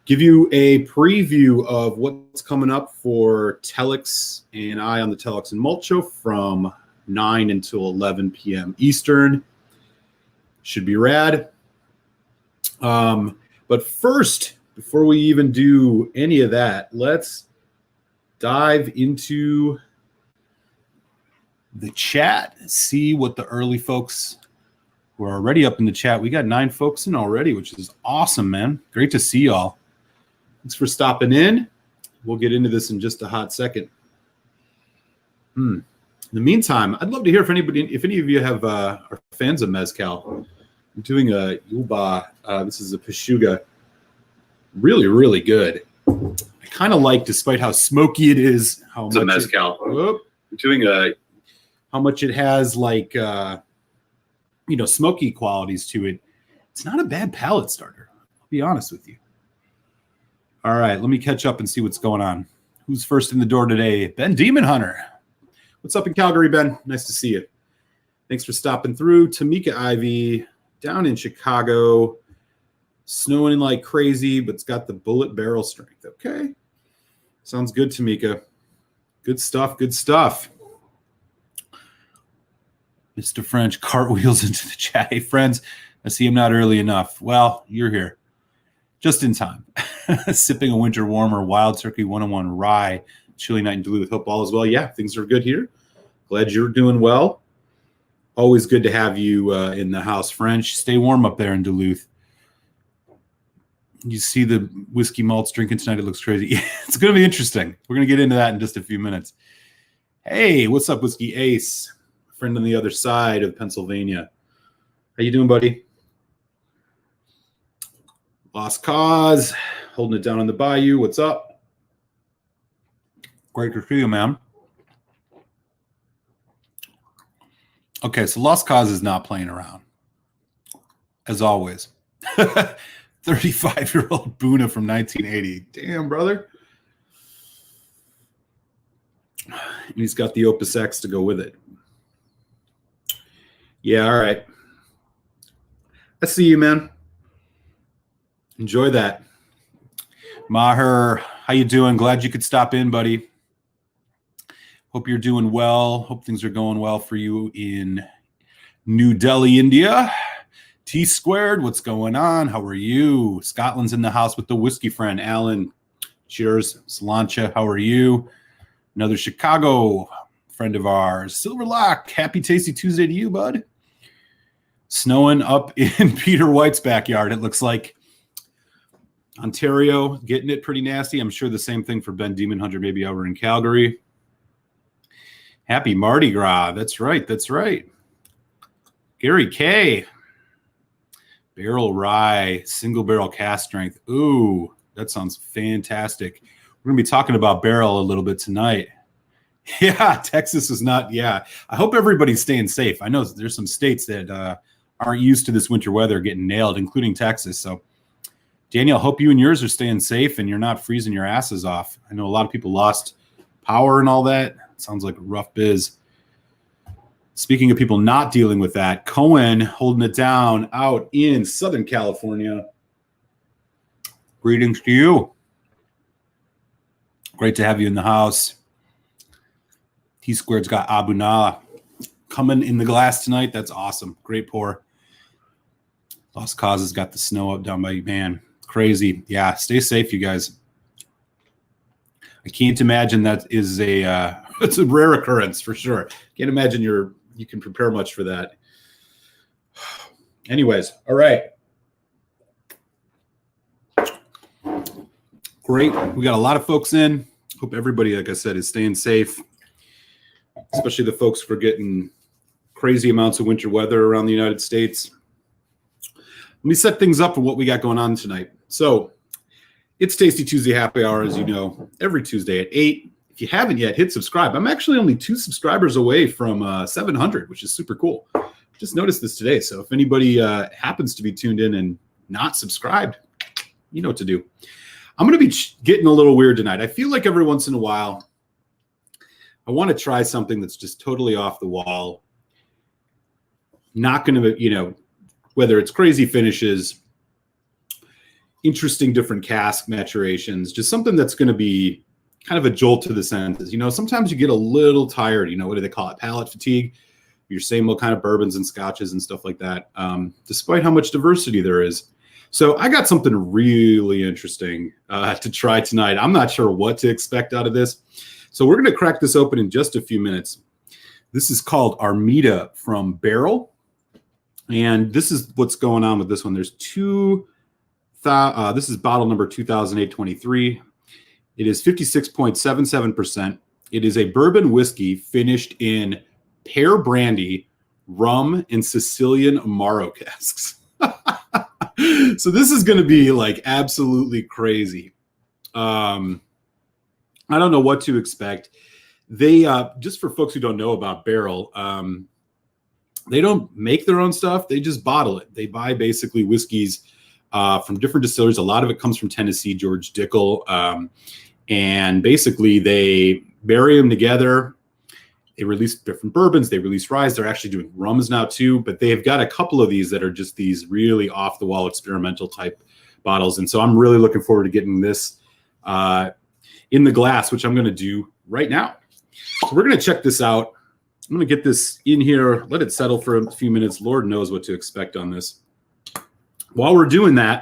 give you a preview of what's coming up for Telex and I on the Telex and Malt Show from 9 until 11 p.m. Eastern. Should be rad. But first, before we even do any of that, let's dive into the chat, see what the early folks who are already up in the chat. We got 9 folks in already, which is awesome, man. Great to see y'all. Thanks for stopping in. We'll get into this in just a hot second. In the meantime, I'd love to hear if any of you are fans of mezcal. I'm doing a Yuba. This is a Pashuga. Really, really good. I kind of like, despite how smoky it is, how much mezcal. How much it has, like, smoky qualities to it. It's not a bad palate starter. I'll be honest with you. All right, let me catch up and see what's going on. Who's first in the door today? Ben Demon Hunter. What's up in Calgary, Ben? Nice to see you. Thanks for stopping through. Tamika Ivy down in Chicago. Snowing like crazy, but it's got the bullet barrel strength. Okay. Sounds good, Tamika. Good stuff, good stuff. Mr. French cartwheels into the chat. Hey, friends, I see I'm not early enough. Well, you're here. Just in time. Sipping a winter warmer, Wild Turkey 101 rye. Chilly night in Duluth. Hope all is well. Yeah, things are good here. Glad you're doing well. Always good to have you in the house, French. Stay warm up there in Duluth. You see the whiskey malts drinking tonight. It looks crazy. It's going to be interesting. We're going to get into that in just a few minutes. Hey, what's up, Whiskey Ace? Friend on the other side of Pennsylvania. How you doing, buddy? Lost Cause. Holding it down on the bayou. What's up? Great to see you, man. Okay, so Lost Cause is not playing around. As always. 35-year-old Boona from 1980. Damn, brother. And he's got the Opus X to go with it. Yeah, all right. I see you, man. Enjoy that. Maher, how you doing? Glad you could stop in, buddy. Hope you're doing well. Hope things are going well for you in New Delhi, India. T Squared, what's going on? How are you? Scotland's in the house with the whiskey friend, Alan. Cheers. Salancha, how are you? Another Chicago friend of ours. Silverlock, happy tasty Tuesday to you, bud. Snowing up in Peter White's backyard, it looks like. Ontario, getting it pretty nasty. I'm sure the same thing for Ben Demon Hunter, maybe over in Calgary. Happy Mardi Gras. That's right. That's right. Gary K. Barrel rye, single barrel cask strength. Ooh, that sounds fantastic. We're going to be talking about barrel a little bit tonight. Yeah, Texas is not. Yeah, I hope everybody's staying safe. I know there's some states that aren't used to this winter weather getting nailed, including Texas. So, Daniel, hope you and yours are staying safe and you're not freezing your asses off. I know a lot of people lost power and all that. Sounds like a rough biz. Speaking of people not dealing with that, Cohen holding it down out in Southern California. Greetings to you. Great to have you in the house. T Squared's got Abu Nala coming in the glass tonight. That's awesome. Great pour. Lost Cause has got the snow up down by you, man. Crazy. Yeah, stay safe, you guys. I can't imagine that is it's a rare occurrence for sure. Can't imagine you can prepare much for that. Anyways, all right. Great. We got a lot of folks in. Hope everybody, like I said, is staying safe, especially the folks who are getting crazy amounts of winter weather around the United States. Let me set things up for what we got going on tonight. So it's Tasty Tuesday Happy Hour, as you know, every Tuesday at 8. If you haven't yet, hit subscribe. I'm actually only 2 subscribers away from 700, which is super cool. Just noticed this today. So if anybody happens to be tuned in and not subscribed, you know what to do. I'm going to be getting a little weird tonight. I feel like every once in a while, I want to try something that's just totally off the wall. Not going to, whether it's crazy finishes, interesting different cask maturations, just something that's going to be kind of a jolt to the senses. Sometimes you get a little tired, what do they call it? Palate fatigue. Your same old kind of bourbons and scotches and stuff like that, despite how much diversity there is. So I got something really interesting to try tonight. I'm not sure what to expect out of this. So we're going to crack this open in just a few minutes. This is called Armida from Barrell. And this is what's going on with this one. There's this is bottle number 2008-23. It is 56.77%. It is a bourbon whiskey finished in pear brandy, rum, and Sicilian amaro casks. So this is going to be like absolutely crazy. I don't know what to expect. They just for folks who don't know about Barrell, they don't make their own stuff. They just bottle it. They buy basically whiskeys from different distillers. A lot of it comes from Tennessee, George Dickel. And basically they marry them together. They release different bourbons. They release rye. They're actually doing rums now too, but they've got a couple of these that are just these really off the wall experimental type bottles. And so I'm really looking forward to getting this in the glass, which I'm going to do right now. So we're going to check this out. I'm going to get this in here, let it settle for a few minutes. Lord knows what to expect on this. While we're doing that,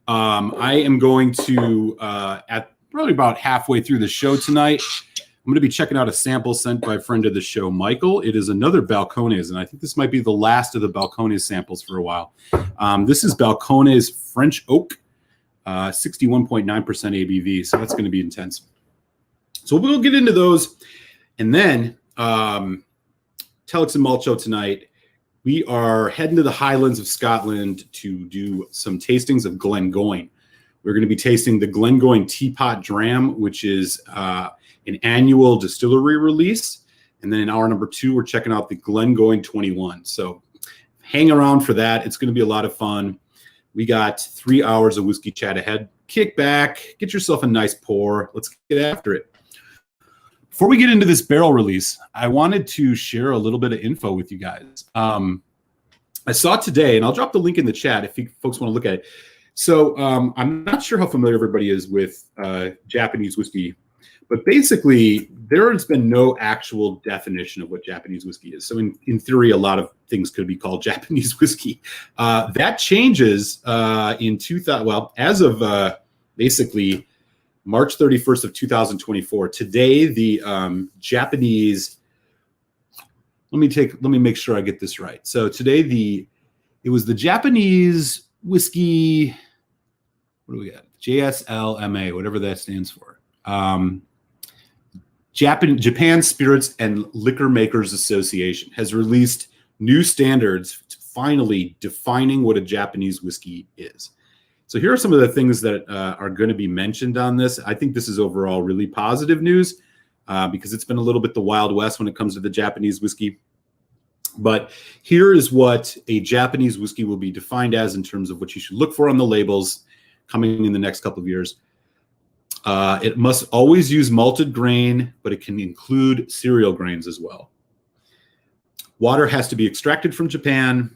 I am going to, at probably about halfway through the show tonight, I'm going to be checking out a sample sent by a friend of the show, Michael. It is another Balcones, and I think this might be the last of the Balcones samples for a while. This is Balcones French Oak, 61.9% ABV, so that's going to be intense. So we'll get into those, and then Telex and Malt Show tonight. We are heading to the Highlands of Scotland to do some tastings of Glengoyne. We're going to be tasting the Glengoyne Teapot Dram, which is an annual distillery release. And then in hour number 2, we're checking out the Glengoyne 21. So hang around for that. It's going to be a lot of fun. We got 3 hours of whiskey chat ahead. Kick back, get yourself a nice pour. Let's get after it. Before we get into this barrel release, I wanted to share a little bit of info with you guys. I saw today, and I'll drop the link in the chat if you folks want to look at it. So I'm not sure how familiar everybody is with Japanese whiskey, but basically there has been no actual definition of what Japanese whiskey is. So in theory, a lot of things could be called Japanese whiskey. That changes in 2000. Well, as of basically March 31st of 2024. Today, the Japanese. Let me make sure I get this right. So today, it was the Japanese whiskey. What do we got? JSLMA, whatever that stands for. Japan Spirits and Liquor Makers Association has released new standards finally defining what a Japanese whiskey is. So here are some of the things that are going to be mentioned on this. I think this is overall really positive news because it's been a little bit the Wild West when it comes to the Japanese whiskey. But here is what a Japanese whiskey will be defined as in terms of what you should look for on the labels coming in the next couple of years. It must always use malted grain, but it can include cereal grains as well. Water has to be extracted from Japan.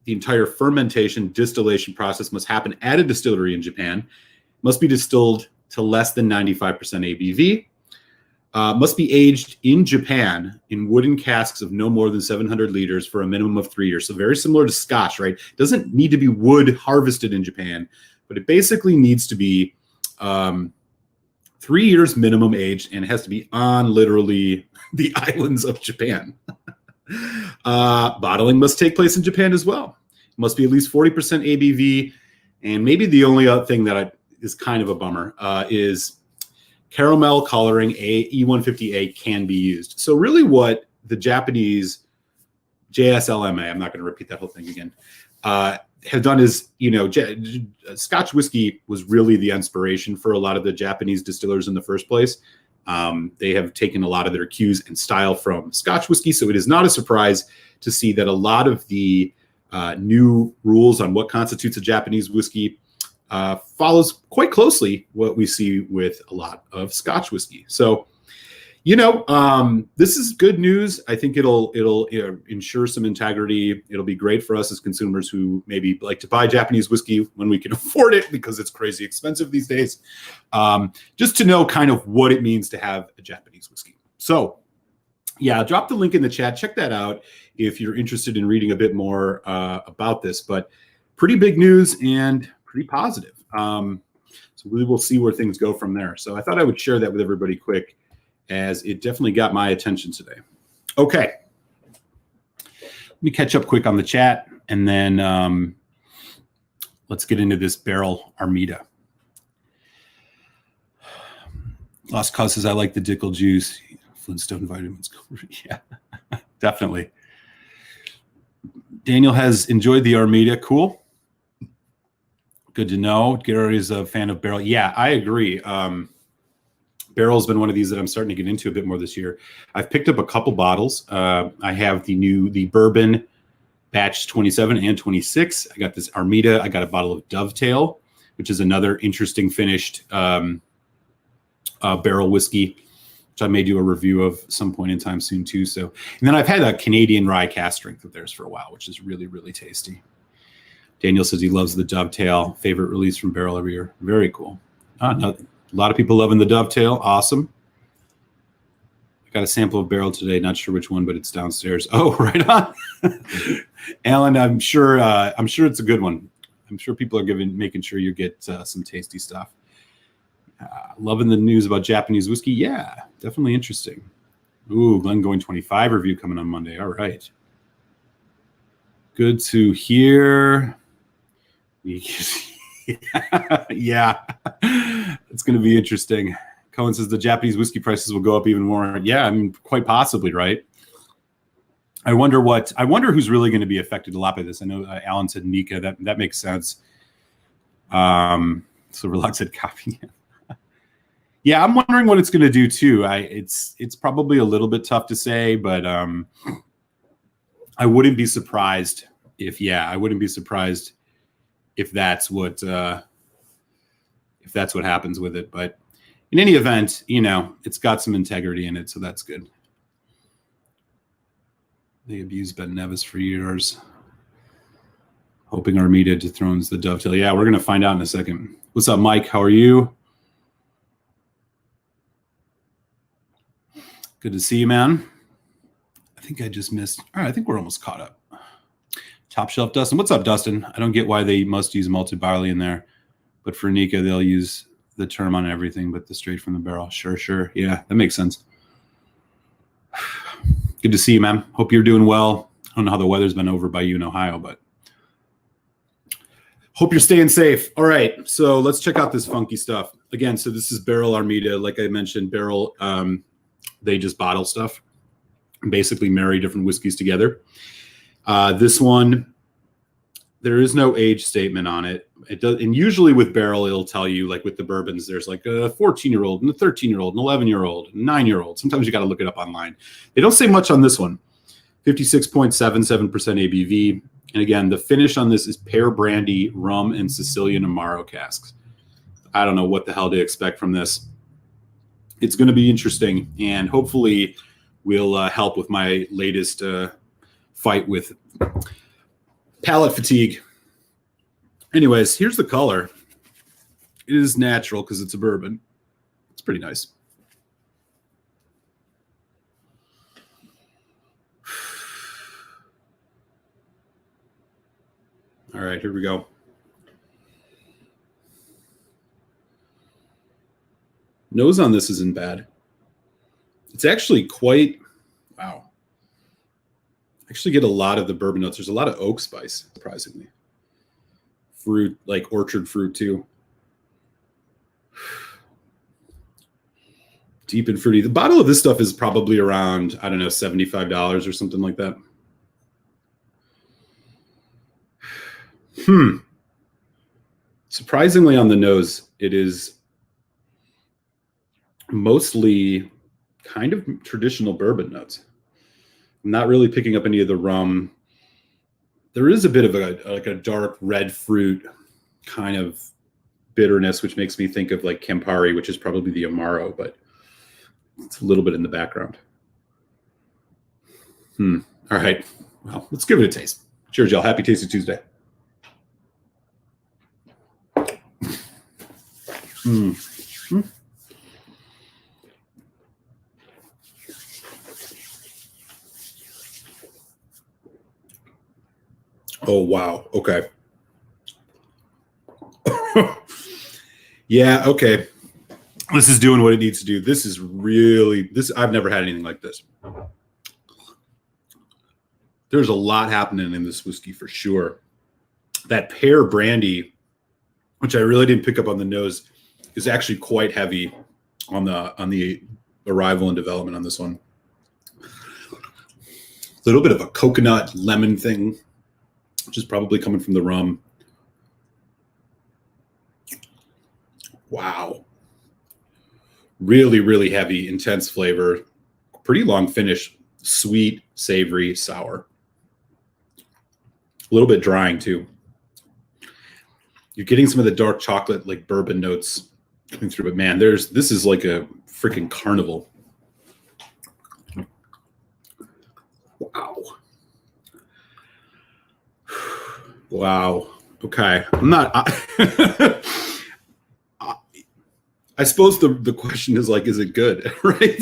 The entire fermentation, distillation process must happen at a distillery in Japan. Must be distilled to less than 95% ABV. Must be aged in Japan in wooden casks of no more than 700 liters for a minimum of 3 years. So very similar to Scotch, right? Doesn't need to be wood harvested in Japan, but it basically needs to be 3 years minimum aged, and it has to be on literally the islands of Japan. Bottling must take place in Japan as well. It must be at least 40% ABV. And maybe the only other thing that is kind of a bummer is caramel coloring E150A can be used. So really what the Japanese JSLMA, I'm not going to repeat that whole thing again, have done is, Scotch whiskey was really the inspiration for a lot of the Japanese distillers in the first place. They have taken a lot of their cues and style from Scotch whiskey. So it is not a surprise to see that a lot of the new rules on what constitutes a Japanese whiskey follows quite closely what we see with a lot of Scotch whiskey. So This is good news. I think it'll ensure some integrity. It'll be great for us as consumers who maybe like to buy Japanese whiskey when we can afford it because it's crazy expensive these days. Just to know kind of what it means to have a Japanese whiskey. So yeah, drop the link in the chat. Check that out if you're interested in reading a bit more about this. But pretty big news and pretty positive. So we will see where things go from there. So I thought I would share that with everybody quick, as it definitely got my attention today. Okay. Let me catch up quick on the chat, and then let's get into this Barrell Armida. Lost Cause says, I like the Dickel juice. Flintstone vitamins. Yeah, definitely. Daniel has enjoyed the Armida. Cool. Good to know. Gary is a fan of Barrell. Yeah, I agree. Barrell's been one of these that I'm starting to get into a bit more this year. I've picked up a couple bottles. I have the bourbon batch 27 and 26. I got this Armida. I got a bottle of Dovetail, which is another interesting finished barrel whiskey, which I may do a review of some point in time soon too. So, and then I've had a Canadian rye cask strength of theirs for a while, which is really, really tasty. Daniel says he loves the Dovetail. Favorite release from Barrell every year. Very cool. A lot of people loving the Dovetail. Awesome. I got a sample of Barrell today. Not sure which one, but it's downstairs. Oh, right on. Alan, I'm sure it's a good one. I'm sure people are making sure you get some tasty stuff. Loving the news about Japanese whiskey. Yeah, definitely interesting. Ooh, Glengoyne 25 review coming on Monday. All right. Good to hear. Yeah, it's going to be interesting. Cohen says the Japanese whiskey prices will go up even more. Yeah, I mean, quite possibly, right? I wonder who's really going to be affected a lot by this. I know Alan said Nika. That makes sense. So Relax said copy. Yeah, I'm wondering what it's going to do too. It's probably a little bit tough to say, but I wouldn't be surprised if that's what happens with it. But in any event, it's got some integrity in it, so that's good. They abused Ben Nevis for years, hoping Armida dethrones the Dovetail. Yeah, we're gonna find out in a second. What's up, Mike? How are you? Good to see you, man. I think I just missed. All right, I think we're almost caught up. Top Shelf Dustin. What's up, Dustin? I don't get why they must use malted barley in there, but for Nika, they'll use the term on everything but the straight from the barrel. Sure. Yeah, that makes sense. Good to see you, man. Hope you're doing well. I don't know how the weather's been over by you in Ohio, but hope you're staying safe. All right, so let's check out this funky stuff. Again, so this is Barrell Armida. Like I mentioned, Barrell, they just bottle stuff and basically marry different whiskeys together. This one, there is no age statement on it. It does, and usually with Barrell, it'll tell you, like with the bourbons, there's like a 14-year-old and a 13-year-old, an 11-year-old, 9-year-old. Sometimes you got to look it up online. They don't say much on this one. 56.77% ABV. And again, the finish on this is pear, brandy, rum, and Sicilian amaro casks. I don't know what the hell to expect from this. It's going to be interesting, and hopefully will help with my latest fight with palate fatigue. Anyways, here's the color. It is natural because it's a bourbon. It's pretty nice. All right, here we go. Nose on this isn't bad. It's actually quite, wow. Actually get a lot of the bourbon notes. There's a lot of oak spice, surprisingly. Fruit, like orchard fruit too. Deep and fruity. The bottle of this stuff is probably around, I don't know, $75 or something like that. Surprisingly on the nose, it is mostly kind of traditional bourbon notes. I'm not really picking up any of the rum. There is a bit of a dark red fruit kind of bitterness, which makes me think of like Campari, which is probably the Amaro, but It's a little bit in the background. All right. Well, let's give it a taste. Cheers, y'all. Happy Tasty Tuesday. Oh, wow. Okay. Yeah, okay. This is doing what it needs to do. This is really, I've never had anything like this. There's a lot happening in this whiskey for sure. That pear brandy, which I really didn't pick up on the nose, is actually quite heavy on the arrival and development on this one. A little bit of a coconut lemon thing, which is probably coming from the rum. Wow. Really, really heavy, intense flavor. Pretty long finish. Sweet, savory, sour. A little bit drying too. You're getting some of the dark chocolate, like bourbon notes coming through, but man, this is like a freaking carnival. Wow. Wow. Okay. I suppose the question is like, is it good? Right?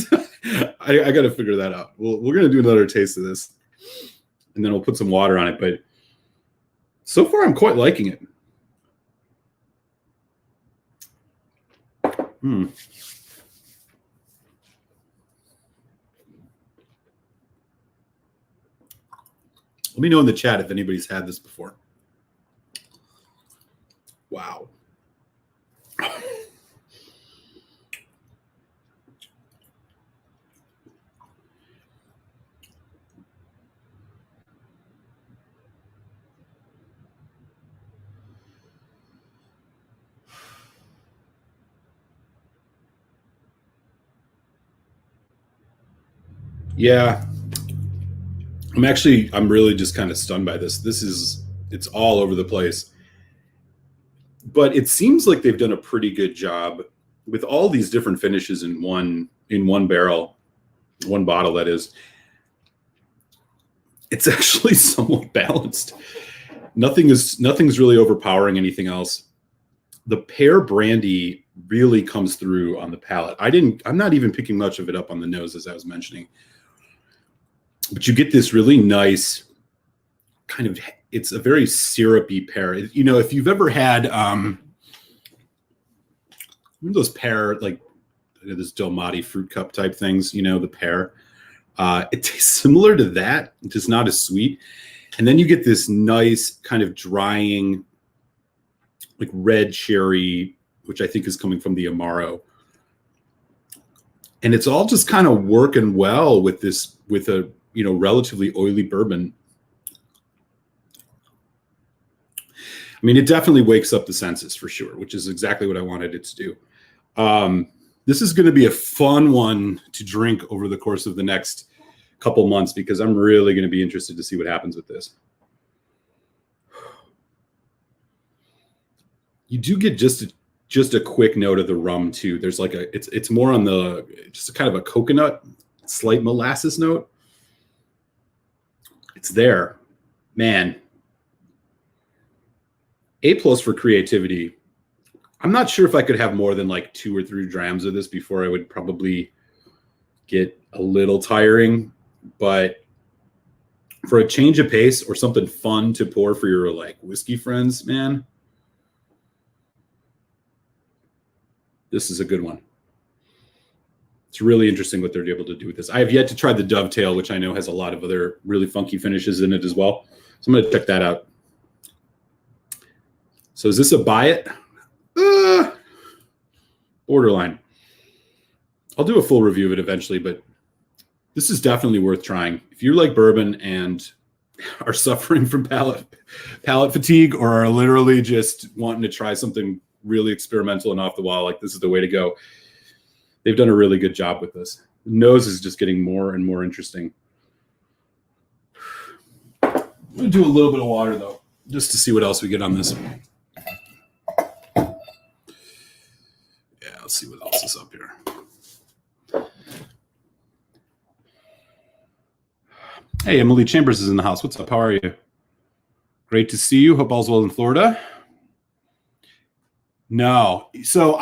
I got to figure that out. We're going to do another taste of this and then we'll put some water on it. But so far, I'm quite liking it. Let me know in the chat if anybody's had this before. Wow. Yeah. I'm really just kind of stunned by this. It's all over the place. But it seems like they've done a pretty good job with all these different finishes in one barrel, one bottle, that is. It's actually somewhat balanced. Nothing's really overpowering anything else. The pear brandy really comes through on the palate. I'm not even picking much of it up on the nose, as I was mentioning. But you get this really nice kind of, it's a very syrupy pear. You know, if you've ever had those pear, like this Del Monte fruit cup type things, you know, the pear, it tastes similar to that, just not as sweet. And then you get this nice kind of drying, like red cherry, which I think is coming from the amaro. And it's all just kind of working well with a, you know, relatively oily bourbon. I mean, it definitely wakes up the senses for sure, which is exactly what I wanted it to do. This is going to be a fun one to drink over the course of the next couple months because I'm really going to be interested to see what happens with this. You do get just a quick note of the rum too. There's like it's more on the, just a kind of a coconut, slight molasses note. It's there, man. A+ for creativity. I'm not sure if I could have more than like 2 or 3 drams of this before I would probably get a little tiring. But for a change of pace or something fun to pour for your like whiskey friends, man, this is a good one. It's really interesting what they're able to do with this. I have yet to try the Dovetail, which I know has a lot of other really funky finishes in it as well. So I'm going to check that out. So is this a buy it? Borderline. I'll do a full review of it eventually, but this is definitely worth trying. If you like bourbon and are suffering from palate fatigue or are literally just wanting to try something really experimental and off the wall, like this is the way to go. They've done a really good job with this. The nose is just getting more and more interesting. I'm going to do a little bit of water, though, just to see what else we get on this. Yeah, let's see what else is up here. Hey, Emily Chambers is in the house. What's up? How are you? Great to see you. Hope all's well in Florida. No. So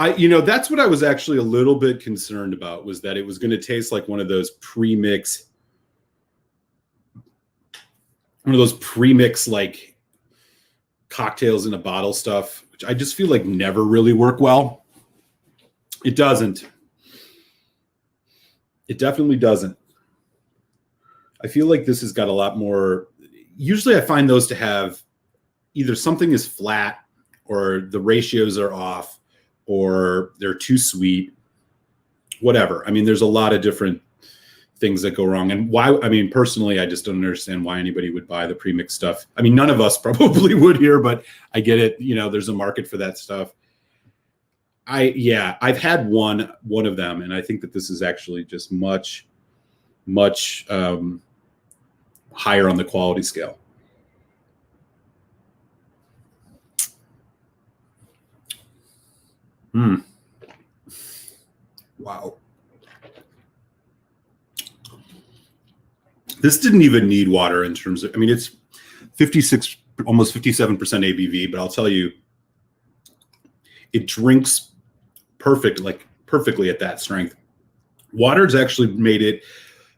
that's what I was actually a little bit concerned about, was that it was going to taste like one of those pre-mix like cocktails in a bottle stuff, which I just feel like never really work well. It doesn't. It definitely doesn't. I feel like this has got a lot more. Usually I find those to have either something is flat, or the ratios are off, or they're too sweet, whatever. I mean, there's a lot of different things that go wrong. And why, I mean, personally, I just don't understand why anybody would buy the premix stuff. I mean, none of us probably would here, but I get it. There's a market for that stuff. I've had one of them, and I think that this is actually just much higher on the quality scale. Wow. This didn't even need water in terms of, I mean, it's 56, almost 57% ABV, but I'll tell you, it drinks perfectly at that strength. Water's actually made it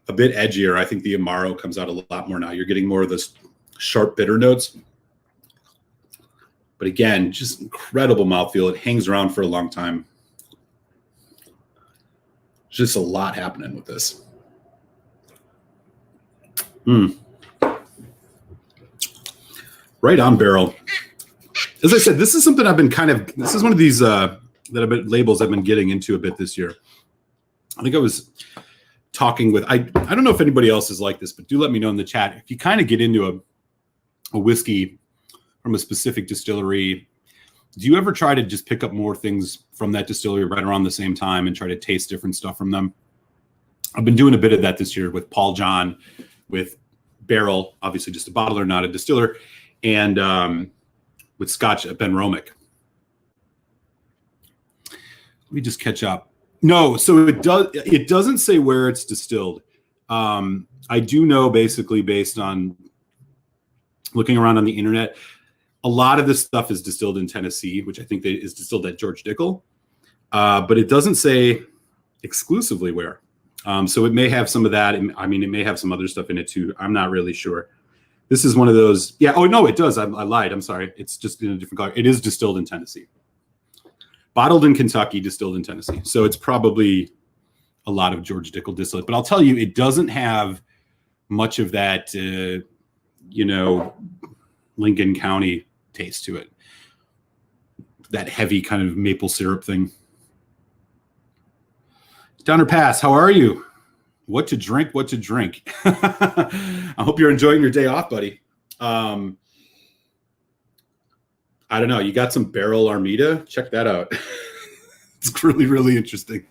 a bit edgier. I think the amaro comes out a lot more now. You're getting more of those sharp bitter notes. But again, just incredible mouthfeel. It hangs around for a long time. Just a lot happening with this. Right on, Barrell. As I said, this is something I've been this is one of these labels I've been getting into a bit this year. I think I was talking with, I don't know if anybody else is like this, but do let me know in the chat. If you kind of get into a whiskey from a specific distillery, do you ever try to just pick up more things from that distillery right around the same time and try to taste different stuff from them? I've been doing a bit of that this year with Paul John, with Barrell, obviously just a bottler, not a distiller, and with Scotch at Ben Romick. Let me just catch up. No, so it doesn't say where it's distilled. I do know, basically, based on looking around on the internet, a lot of this stuff is distilled in Tennessee, which I think is distilled at George Dickel. But it doesn't say exclusively where. So it may have some of that. I mean, it may have some other stuff in it too. I'm not really sure. This is one of those. Yeah. Oh, no, it does. I lied. I'm sorry. It's just in a different color. It is distilled in Tennessee. Bottled in Kentucky, distilled in Tennessee. So it's probably a lot of George Dickel distillate. But I'll tell you, it doesn't have much of that, Lincoln County taste to it. That heavy kind of maple syrup thing. Downer Pass, how are you? What to drink? I hope you're enjoying your day off, buddy. I don't know. You got some Barrell Armida? Check that out. It's really, really interesting.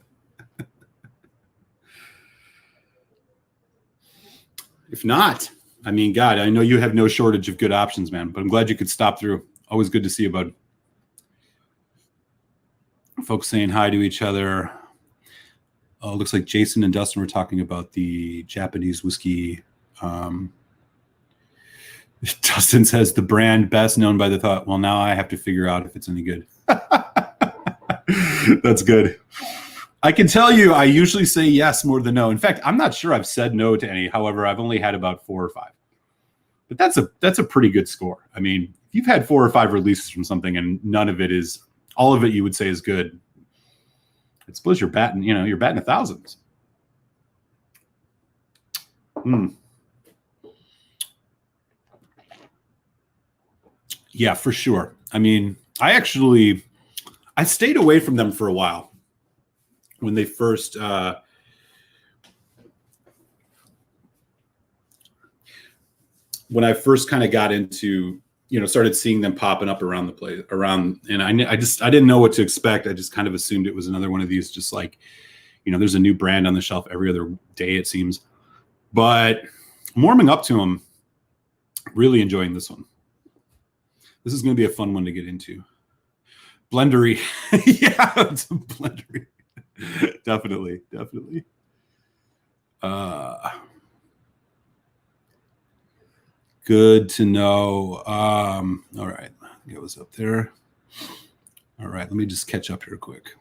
If not, I mean, God, I know you have no shortage of good options, man, but I'm glad you could stop through. Always good to see you, bud. Folks saying hi to each other. Oh, looks like Jason and Dustin were talking about the Japanese whiskey. Dustin says the brand best known by the thought. Well, now I have to figure out if it's any good. That's good. I can tell you, I usually say yes more than no. In fact, I'm not sure I've said no to any. However, I've only had about 4 or 5. But that's a pretty good score. I mean, if you've had 4 or 5 releases from something and none of it is, all of it you would say is good, I suppose you're batting 1,000s. Yeah, for sure. I mean, I stayed away from them for a while when they first when I first kind of got into, started seeing them popping up around the place and I didn't know what to expect. I just kind of assumed it was another one of these, just like, there's a new brand on the shelf every other day, it seems. But I'm warming up to them, really enjoying this one. This is going to be a fun one to get into. Blendery. Yeah, it's a blendery. Definitely. Good to know. All right. Get what's up there. All right. Let me just catch up here quick.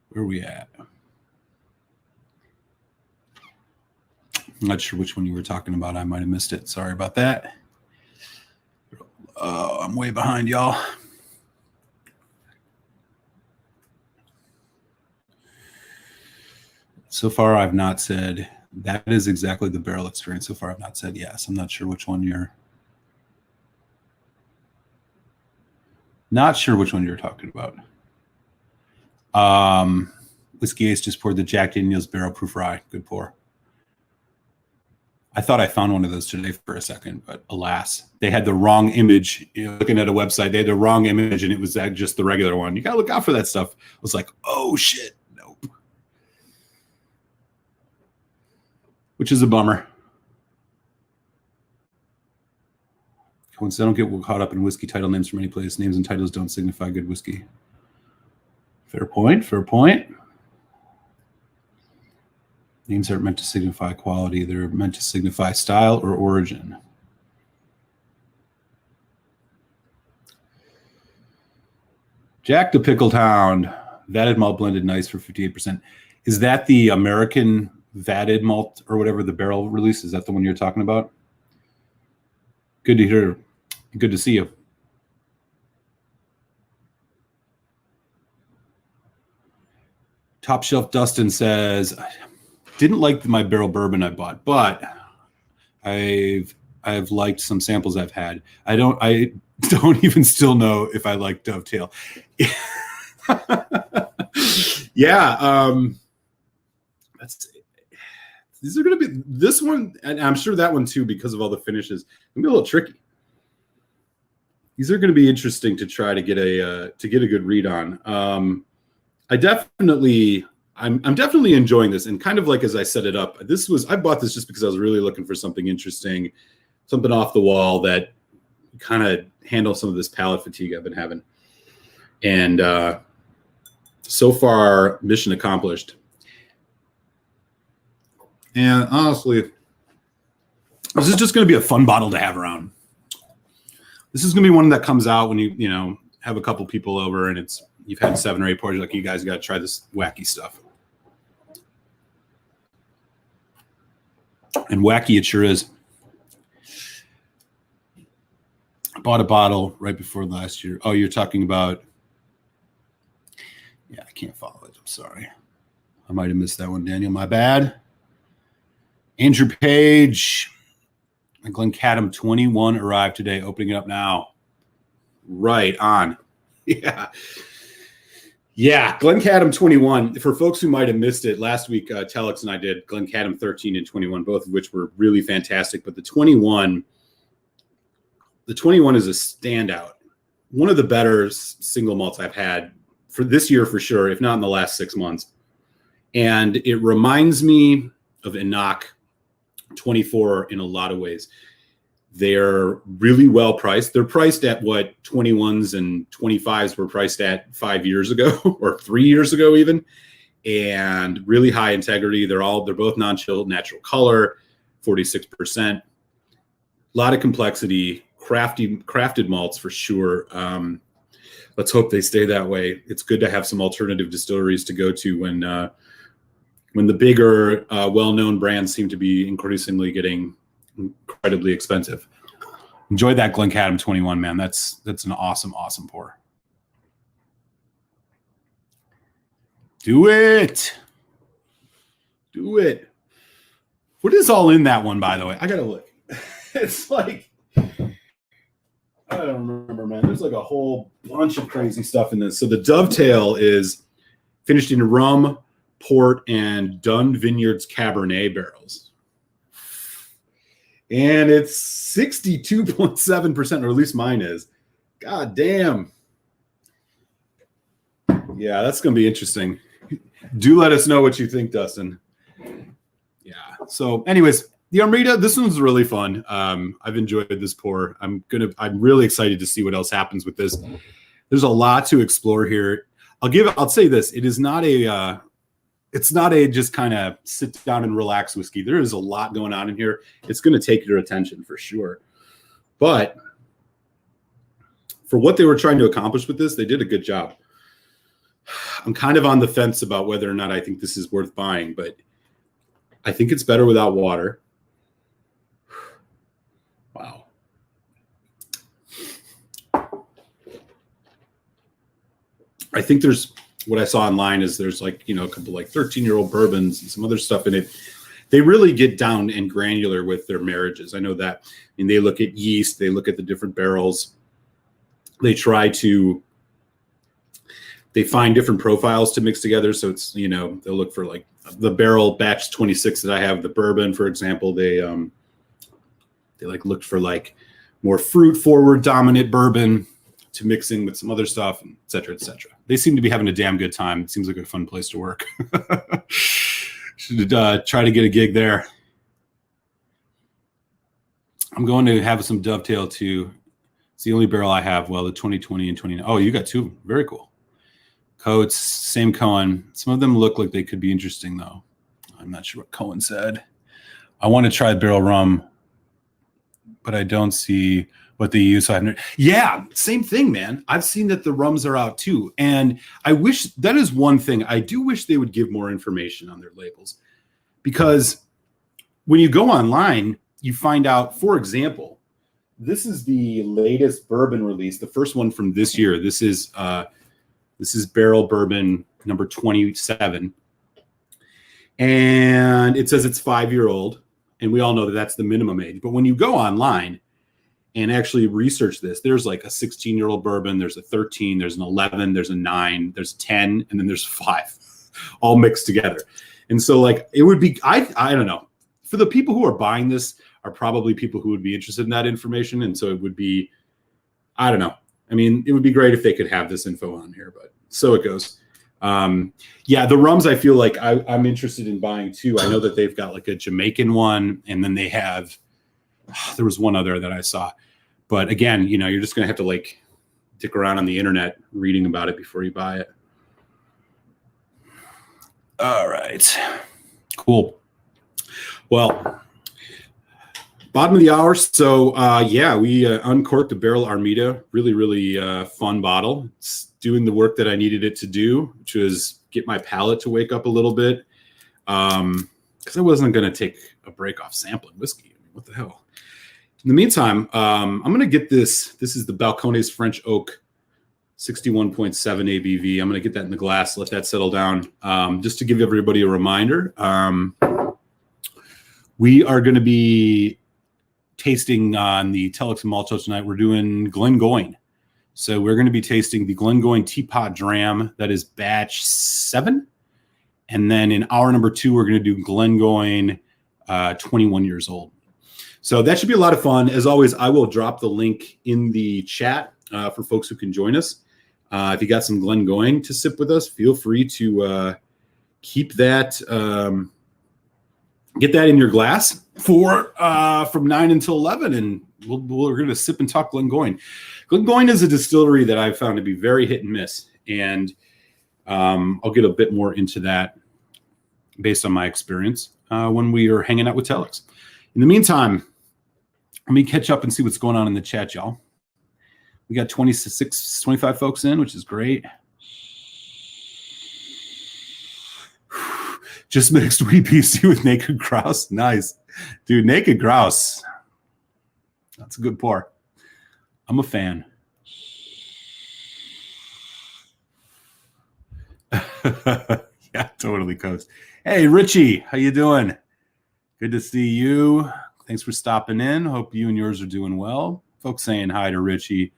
Where are we at? I'm not sure which one you were talking about. I might have missed it. Sorry about that. I'm way behind, y'all. So far, I've not said that is exactly the barrel experience. So far, I've not said yes. I'm not sure which one you're. Not sure which one you're talking about. Whiskey Ace just poured the Jack Daniel's Barrel Proof Rye. Good pour. I thought I found one of those today for a second, but alas, they had the wrong image. Looking at a website, they had the wrong image, and it was just the regular one. You got to look out for that stuff. I was like, oh, shit. Nope. Which is a bummer. Once I don't get caught up in whiskey title names from any place, names and titles don't signify good whiskey. Fair point. Fair point. Names aren't meant to signify quality. They're meant to signify style or origin. Jack the Pickled Hound. Vatted malt blended nice for 58%. Is that the American vatted malt or whatever, the barrel release? Is that the one you're talking about? Good to hear. Good to see you. Top Shelf Dustin says, didn't like my barrel bourbon I bought, but I've liked some samples I've had. I don't even still know if I like Dovetail. Yeah, these are going to be this one, and I'm sure that one too, because of all the finishes. Gonna be a little tricky. These are going to be interesting to try to get a good read on. I'm definitely enjoying this, and kind of like as I set it up, I bought this just because I was really looking for something interesting, something off the wall that kind of handle some of this palate fatigue I've been having. And so far, mission accomplished. And honestly, this is just going to be a fun bottle to have around. This is going to be one that comes out when you have a couple people over and you've had 7 or 8 pours. You're like, you guys got to try this wacky stuff. And wacky it sure is. I bought a bottle right before last year. Oh, you're talking about... Yeah, I can't follow it. I'm sorry. I might have missed that one, Daniel. My bad. Andrew Page. Glencadam 21 arrived today. Opening it up now. Right on. Yeah. Yeah, Glencadam 21. For folks who might have missed it, last week, Telex and I did Glencadam 13 and 21, both of which were really fantastic. But the 21 is a standout. One of the better single malts I've had for this year for sure, if not in the last 6 months. And it reminds me of Enoch 24 in a lot of ways. They're really well priced. They're priced at what 21s and 25s were priced at 5 years ago or 3 years ago even, and really high integrity. They're both non-chilled, natural color, 46%. A lot of complexity, crafted malts for sure. Let's hope they stay that way. It's good to have some alternative distilleries to go to when the bigger, well-known brands seem to be increasingly getting incredibly expensive. Enjoy that Glencadam 21, man. That's an awesome, awesome pour. Do it. Do it. What is all in that one, by the way? I gotta look. It's like, I don't remember, man. There's like a whole bunch of crazy stuff in this. So the Dovetail is finished in rum, port, and Dunn Vineyards Cabernet barrels. And it's 62.7%, or at least mine is. God damn. Yeah, that's going to be interesting. Do let us know what you think, Dustin. Yeah. So anyways, the Armida, this one's really fun. I've enjoyed this pour. I'm really excited to see what else happens with this. There's a lot to explore here. I'll say this. It is not a, it's not a just kind of sit down and relax whiskey. There is a lot going on in here. It's going to take your attention for sure. But for what they were trying to accomplish with this, they did a good job. I'm kind of on the fence about whether or not I think this is worth buying, but I think it's better without water. Wow. I think there's, what I saw online is there's like, you know, a couple like 13-year-old bourbons and some other stuff in it. They really get down and granular with their marriages. I know that. And they look at yeast, they look at the different barrels. They try to, they find different profiles to mix together. So it's, you know, they'll look for like the barrel batch 26 that I have, the bourbon, for example, they like looked for like more fruit forward dominant bourbon to mixing with some other stuff, et cetera, et cetera. They seem to be having a damn good time. It seems like a fun place to work. Should try to get a gig there. I'm going to have some dovetail too. It's the only barrel I have. Well, the 2020 and 20. Oh, you got two. Very cool. Coats, same Cohen. Some of them look like they could be interesting though. I'm not sure what Cohen said. I want to try barrel rum, but I don't see what they use. So yeah, same thing, man. I've seen that the rums are out too. And I wish, that is one thing. I do wish they would give more information on their labels, because when you go online, you find out, for example, this is the latest bourbon release, the first one from this year. This is Barrell Bourbon number 27. And it says it's 5-year-old. And we all know that that's the minimum age. But when you go online and actually research this, there's like a 16-year-old bourbon, there's a 13, there's an 11, there's a 9, there's 10, and then there's 5, all mixed together. And so like it would be, I don't know, for the people who are buying this are probably people who would be interested in that information. And so it would be, I don't know. I mean, it would be great if they could have this info on here, but so it goes. Yeah, the rums I feel like I'm interested in buying too. I know that they've got like a Jamaican one, and then they have, there was one other that I saw. But again, you know, you're just going to have to like dick around on the internet reading about it before you buy it. All right. Cool. Well, bottom of the hour. So yeah, we uncorked a Barrell Armida. Really, really fun bottle. It's doing the work that I needed it to do, which was get my palate to wake up a little bit. Because I wasn't going to take a break off sampling whiskey. I mean, what the hell? In the meantime, I'm going to get this. This is the Balcones French Oak 61.7 ABV. I'm going to get that in the glass, let that settle down. Just to give everybody a reminder, we are going to be tasting on the Telex and Malto tonight. We're doing Glengoyne. So we're going to be tasting the Glengoyne Teapot Dram. That is batch 7. And then in hour number 2, we're going to do Glengoyne 21 years old. So that should be a lot of fun. As always, I will drop the link in the chat for folks who can join us. If you got some Glengoyne to sip with us, feel free to keep that, get that in your glass for from 9 until 11, and we're going to sip and talk Glengoyne. Glengoyne is a distillery that I've found to be very hit and miss, and I'll get a bit more into that based on my experience when we are hanging out with Telex. In the meantime, let me catch up and see what's going on in the chat, y'all. We got 25 folks in, which is great. Just mixed wheat BC with naked grouse. Nice. Dude, naked grouse. That's a good pour. I'm a fan. Yeah, totally coast. Hey, Richie, how you doing? Good to see you. Thanks for stopping in. Hope you and yours are doing well. Folks saying hi to Richie.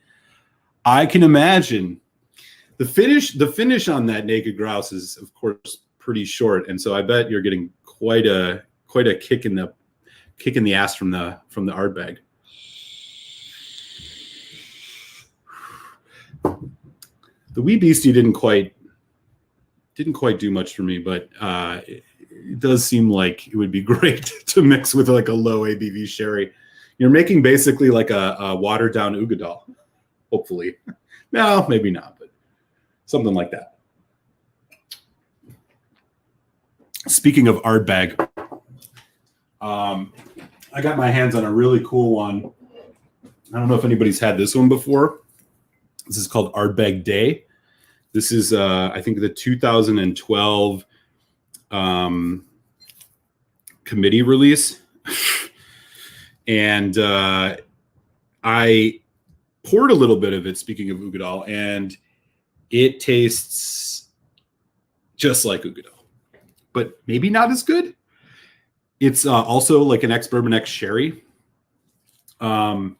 I can imagine the finish on that naked grouse is, of course, pretty short, and so I bet you're getting quite a kick in the ass from the ard bag. The wee beastie didn't quite do much for me, but it does seem like it would be great to mix with like a low ABV sherry. You're making basically like a watered down Ugadal, hopefully. No, maybe not, but something like that. Speaking of Ardbeg, I got my hands on a really cool one. I don't know if anybody's had this one before. This is called Ardbeg Day. This is, I think, the 2012 committee release. And I poured a little bit of it, speaking of Ugadal, and it tastes just like Ugadal, but maybe not as good. It's also like an ex-bourbon, ex-sherry. I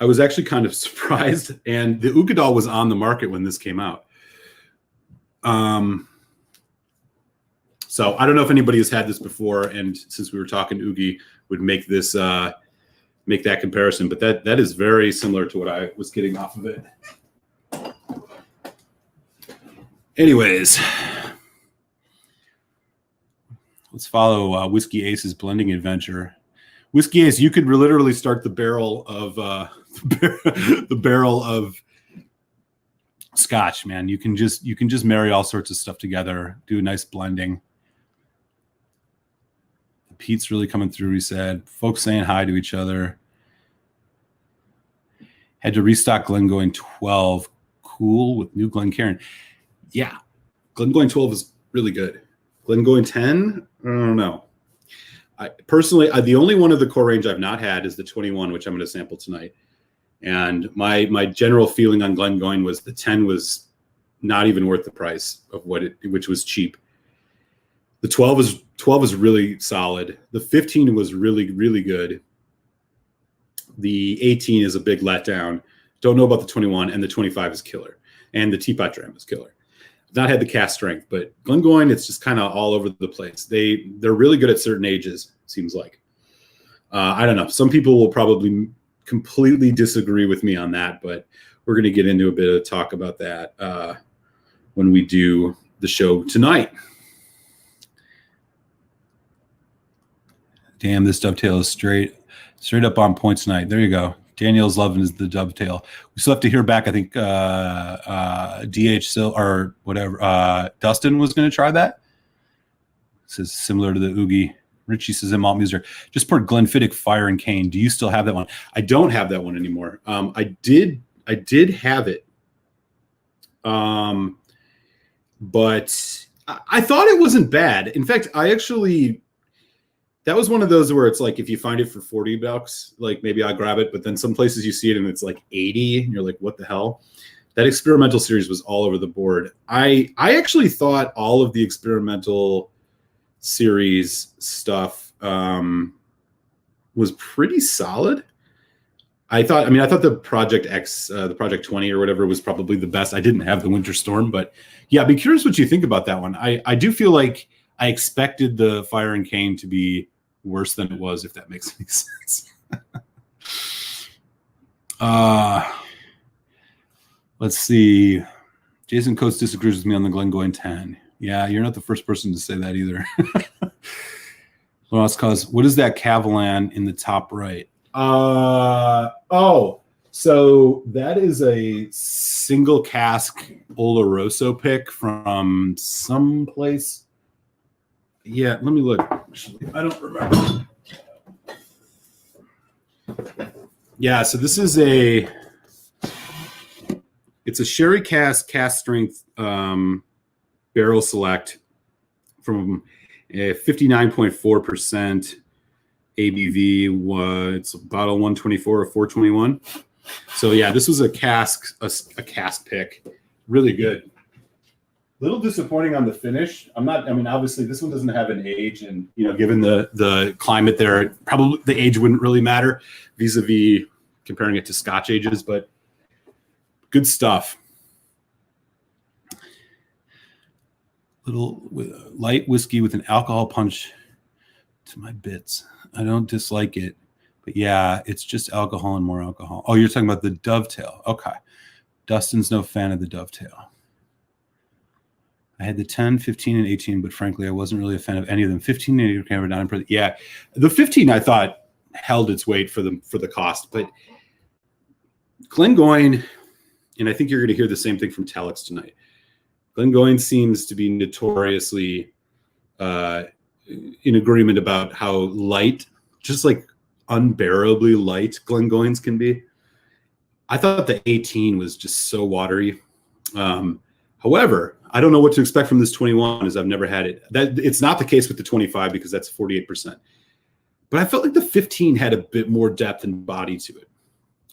was actually kind of surprised, and the Ugadal was on the market when this came out. So I don't know if anybody has had this before, and since we were talking Ugi, would make this make that comparison, but that is very similar to what I was getting off of it. Anyways, let's follow Whiskey Ace's blending adventure. Whiskey Ace, you could literally start the barrel of the barrel of Scotch, man. You can just marry all sorts of stuff together, do a nice blending. Pete's really coming through, he said. Folks saying hi to each other. Had to restock Glengoyne 12. Cool with new Glencairn. Yeah, Glengoyne 12 is really good. Glengoyne 10, I don't know. I personally, the only one of the core range I've not had is the 21, which I'm going to sample tonight. And my general feeling on Glengoyne was the 10 was not even worth the price of which was cheap. The 12 was really solid. The 15 was really, really good. The 18 is a big letdown. Don't know about the 21, and the 25 is killer. And the teapot dram is killer. I've not had the cask strength, but Glengoyne, it's just kind of all over the place. They're really good at certain ages, seems like. I don't know. Some people will probably completely disagree with me on that, but we're going to get into a bit of talk about that when we do the show tonight. Damn, this dovetail is straight up on point tonight. There you go. Daniel's loving the dovetail. We still have to hear back. I think DH or whatever. Dustin was going to try that. This is similar to the Oogie. Richie says in malt music. Just poured Glenfiddich Fire and Cane. Do you still have that one? I don't have that one anymore. I did have it. But I thought it wasn't bad. In fact, that was one of those where it's like, if you find it for $40, like maybe I'll grab it. But then some places you see it and it's like 80 and you're like, what the hell? That experimental series was all over the board. I actually thought all of the experimental series stuff was pretty solid. I thought the Project X, the Project 20 or whatever was probably the best. I didn't have the Winter Storm, but yeah, I'd be curious what you think about that one. I do feel like I expected the Fire and Cane to be worse than it was, if that makes any sense. Let's see. Jason Coates disagrees with me on the Glengoyne 10. Yeah, you're not the first person to say that either. What is that Cavalan in the top right? So that is a single cask Oloroso pick from someplace. Yeah, let me look. I don't remember. Yeah, so this is it's a sherry cask strength barrel select from 59.4% ABV. It's a bottle 124 or 421. So yeah, this was a cask pick. Really good. Little disappointing on the finish. Obviously this one doesn't have an age, and given the climate there, probably the age wouldn't really matter vis-a-vis comparing it to Scotch ages, but good stuff. Little light whiskey with an alcohol punch to my bits. I don't dislike it, but yeah, it's just alcohol and more alcohol. Oh, you're talking about the dovetail. Okay. Dustin's no fan of the dovetail. I had the 10, 15, and 18, but frankly, I wasn't really a fan of any of them. 15, yeah, the 15 I thought held its weight for the cost, but Glengoyne, and I think you're going to hear the same thing from Telex tonight. Glengoyne seems to be notoriously in agreement about how light, just like unbearably light Glengoynes can be. I thought the 18 was just so watery. However, I don't know what to expect from this 21 as I've never had it. That it's not the case with the 25 because that's 48%. But I felt like the 15 had a bit more depth and body to it.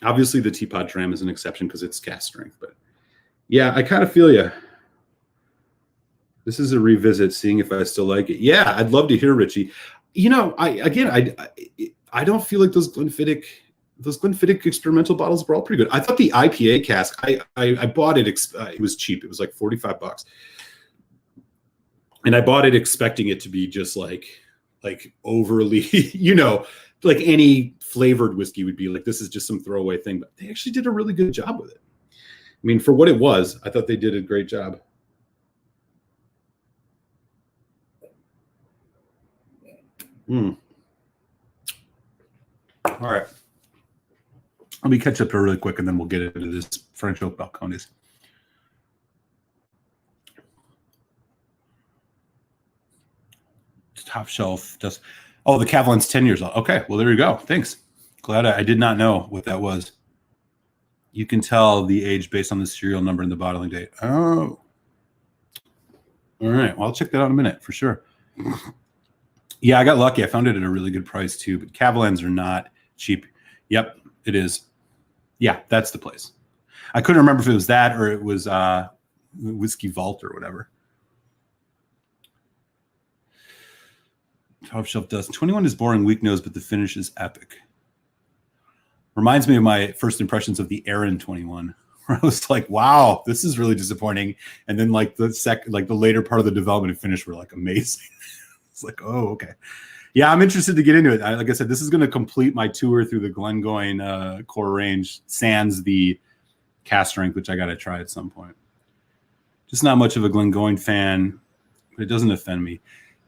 Obviously, the teapot dram is an exception because it's cask strength. But yeah, I kind of feel you. This is a revisit, seeing if I still like it. Yeah, I'd love to hear, Richie. You know, I don't feel like those Glenfiddich experimental bottles were all pretty good. I thought the IPA cask, I bought it. It was cheap. It was like $45, and I bought it expecting it to be just like overly, you know, like any flavored whiskey would be like, this is just some throwaway thing. But they actually did a really good job with it. I mean, for what it was, I thought they did a great job. All right. Let me catch up here really quick, and then we'll get into this French oak Balcones. Top shelf. Just the Cavalin's 10 years old. Okay, well, there you go. Thanks. Glad I did not know what that was. You can tell the age based on the serial number and the bottling date. Oh. All right. Well, I'll check that out in a minute for sure. Yeah, I got lucky. I found it at a really good price too, but Cavalins are not cheap. Yep, it is. Yeah, that's the place. I couldn't remember if it was that or it was Whiskey Vault or whatever. Top shelf dust. 21 is boring, weak nose, but the finish is epic. Reminds me of my first impressions of the Aaron 21, where I was like, wow, this is really disappointing. And then like the later part of the development and finish were like amazing. It's like, oh, okay. Yeah, I'm interested to get into it. Like I said, this is going to complete my tour through the Glengoyne core range, sans the cask strength, which I got to try at some point. Just not much of a Glengoyne fan, but it doesn't offend me.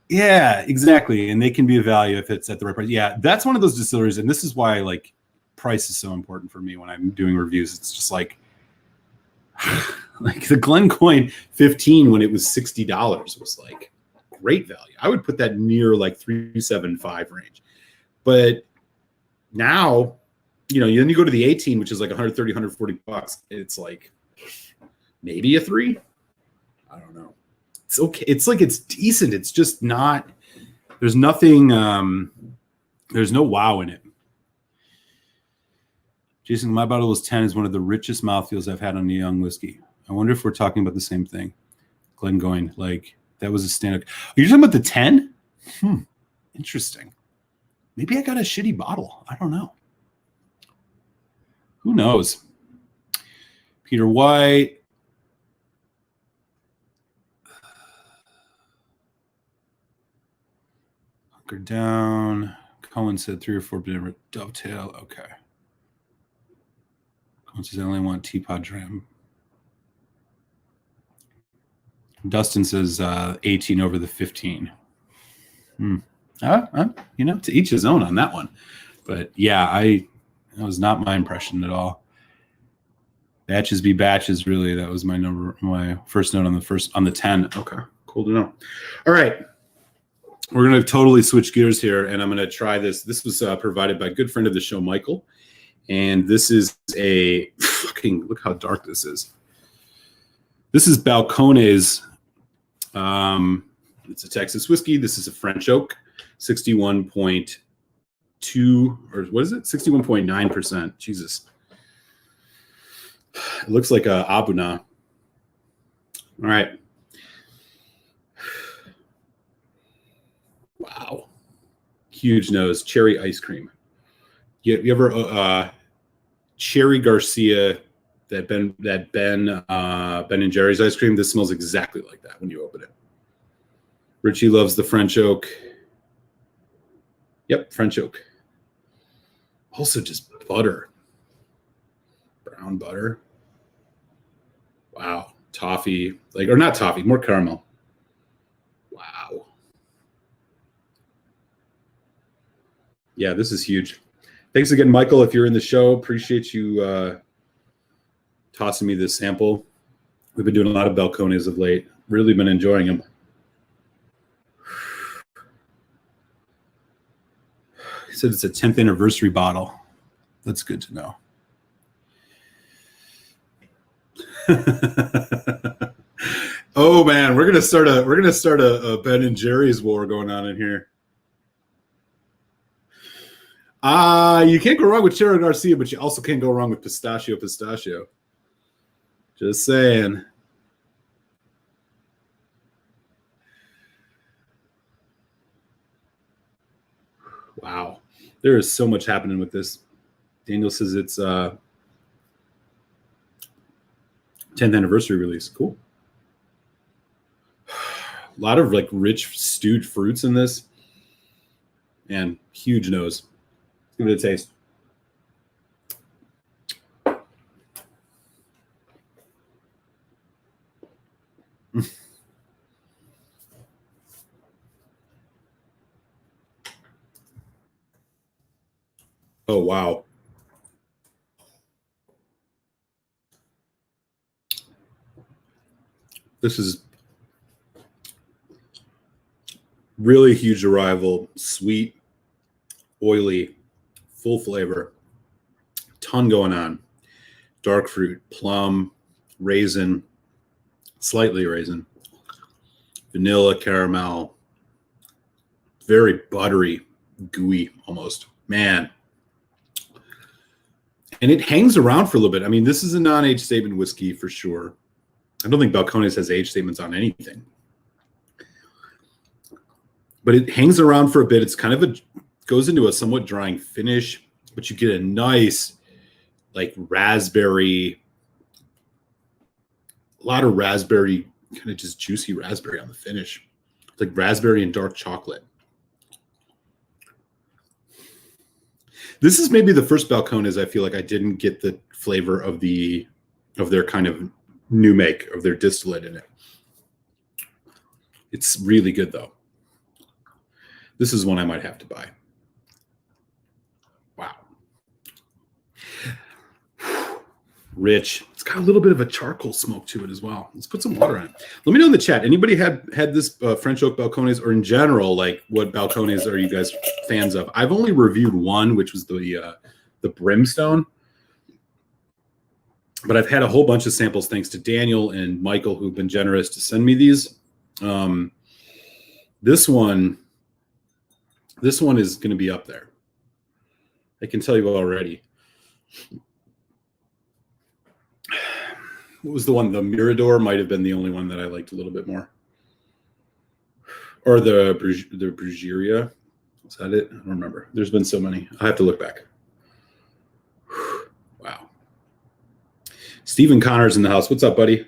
Yeah, exactly. And they can be a value if it's at the right price. Yeah, that's one of those distilleries. And this is why like price is so important for me when I'm doing reviews. It's just like the Glengoyne 15 when it was $60 was like great value. I would put that near like $375 range. But now, you know, then you go to the 18, which is like $130, $140. It's like maybe a $3. I don't know. It's okay. It's like it's decent. It's just not. There's nothing. There's no wow in it. Jason, my bottle was 10 is one of the richest mouthfeels I've had on a young whiskey. I wonder if we're talking about the same thing. Glengoyne, like that was a standard. Are you talking about the 10? Interesting. Maybe I got a shitty bottle. I don't know. Who knows? Peter White. Hunker down. Cohen said 3 or 4 different dovetail. Okay. Cohen says I only want teapot dram. Dustin says 18 over the 15. You know, to each his own on that one. But yeah, that was not my impression at all. Batches be batches, really. That was my first note on the 10. Okay, cool to know. All right. We're going to totally switch gears here, and I'm going to try this. This was provided by a good friend of the show, Michael. And this is a fucking, look how dark this is. This is Balcones. It's a Texas whiskey. This is a French oak, 61.2, or what is it? 61.9%. Jesus. It looks like a Abuna. All right. Wow. Huge nose. Cherry ice cream. You ever Cherry Garcia, that Ben and Jerry's ice cream? This smells exactly like that when you open it. Richie loves the French oak. Yep, French oak. Also just butter. Brown butter. Wow. Toffee. Or not toffee, more caramel. Wow. Yeah, this is huge. Thanks again, Michael, if you're in the show. Appreciate you tossing me this sample. We've been doing a lot of Balcones of late. Really been enjoying them. He said it's a 10th anniversary bottle. That's good to know. Oh man, we're gonna start a Ben and Jerry's war going on in here. You can't go wrong with Cherry Garcia, but you also can't go wrong with pistachio. Just saying. Wow, there is so much happening with this. Daniel says it's 10th anniversary release. Cool. A lot of like rich stewed fruits in this, and huge nose. Let's give it a taste. Oh wow. This is really huge arrival, sweet, oily, full flavor, ton going on. Dark fruit, plum, raisin, slightly raisin, vanilla, caramel, very buttery, gooey almost. Man. And it hangs around for a little bit. I mean, this is a non-age statement whiskey for sure. I don't think Balcones has age statements on anything. But it hangs around for a bit. It's kind of goes into a somewhat drying finish, but you get a nice, like raspberry, a lot of raspberry, kind of just juicy raspberry on the finish. It's like raspberry and dark chocolate. This is maybe the first Balcones I feel like I didn't get the flavor of their kind of new make of their distillate in it. It's really good though. This is one I might have to buy. Wow. Rich. It's got a little bit of a charcoal smoke to it as well. Let's put some water on it. Let me know in the chat. Anybody had this French oak Balcones, or in general, like what Balcones are you guys fans of? I've only reviewed one, which was the Brimstone. But I've had a whole bunch of samples thanks to Daniel and Michael, who've been generous to send me these. This one is going to be up there. I can tell you already. What was the one? The Mirador might have been the only one that I liked a little bit more. Or the Brugeria. Is that it? I don't remember. There's been so many. I have to look back. Wow. Stephen Connor's in the house. What's up, buddy?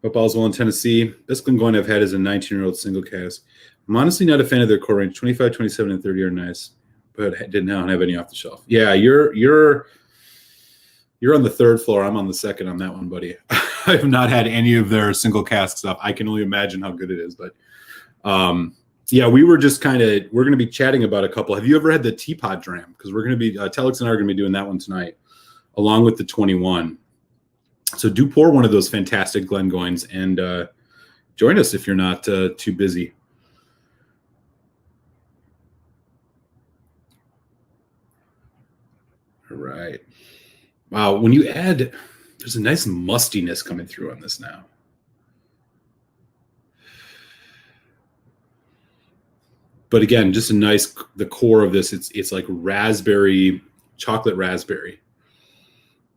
Hope all's well in Tennessee. Best Glengoyne I've had is a 19-year-old single cask. I'm honestly not a fan of their core range. 25, 27, and 30 are nice, but I did not have any off the shelf. Yeah, you're on the third floor. I'm on the second on that one, buddy. I have not had any of their single cask stuff. I can only imagine how good it is, but yeah, we're going to be chatting about a couple. Have you ever had the teapot dram? Because we're going to be Telex and I are going to be doing that one tonight, along with the 21. So do pour one of those fantastic Glengoynes and join us if you're not too busy. All right. Wow. When you add, there's a nice mustiness coming through on this now. But again, just a nice, the core of this, it's like raspberry, chocolate raspberry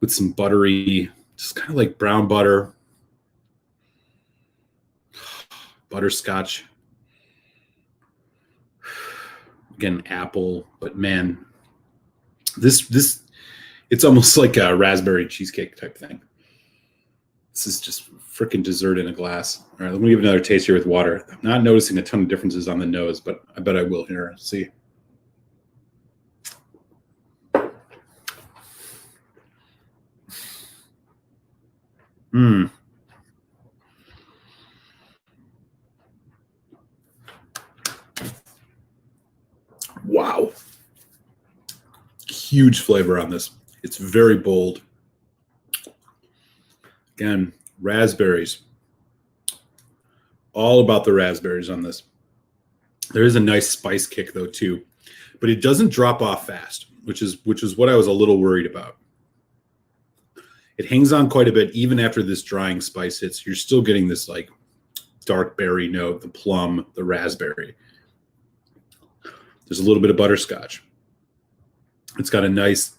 with some buttery, just kind of like brown butter, butterscotch. Again, apple, but man, this it's almost like a raspberry cheesecake type thing. This is just freaking dessert in a glass. All right, let me give another taste here with water. I'm not noticing a ton of differences on the nose, but I bet I will here. Let's see. Wow. Huge flavor on this. It's very bold. Again, raspberries. All about the raspberries on this. There is a nice spice kick, though, too. but it doesn't drop off fast, which is what I was a little worried about. It hangs on quite a bit even after this drying spice hits. You're still getting this like dark berry note, the plum, the raspberry. There's a little bit of butterscotch. It's got a nice,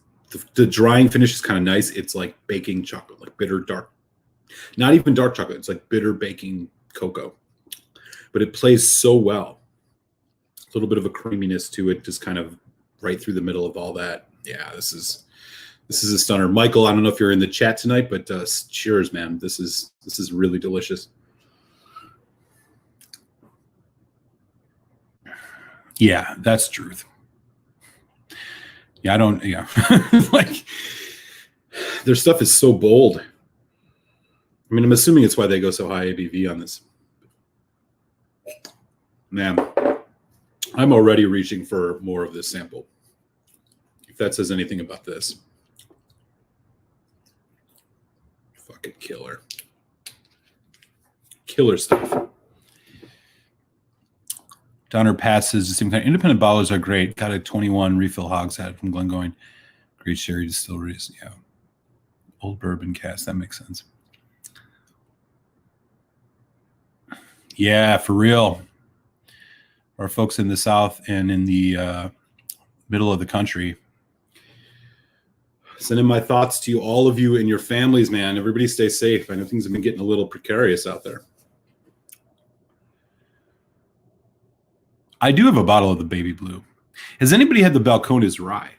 the drying finish is kind of nice. It's like baking chocolate, like bitter dark, not even dark chocolate. It's like bitter baking cocoa, but it plays so well. A little bit of a creaminess to it, just kind of right through the middle of all that. Yeah, this is a stunner. Michael, I don't know if you're in the chat tonight, but cheers, man. This is really delicious. Yeah, that's truth. Yeah, like their stuff is so bold. I mean, I'm assuming it's why they go so high ABV on this. Man, I'm already reaching for more of this sample. If that says anything about this. Fucking killer. Killer stuff. Donner Pat says the same thing. Independent bottlers are great. Got a 21 refill hogshead from Glengoyne. Great sherry distilleries. Yeah. Old bourbon cask. That makes sense. Yeah, for real. Our folks in the South and in the middle of the country. Sending my thoughts to you, all of you and your families, man. Everybody stay safe. I know things have been getting a little precarious out there. I do have a bottle of the Baby Blue. Has anybody had the Balcones Rye?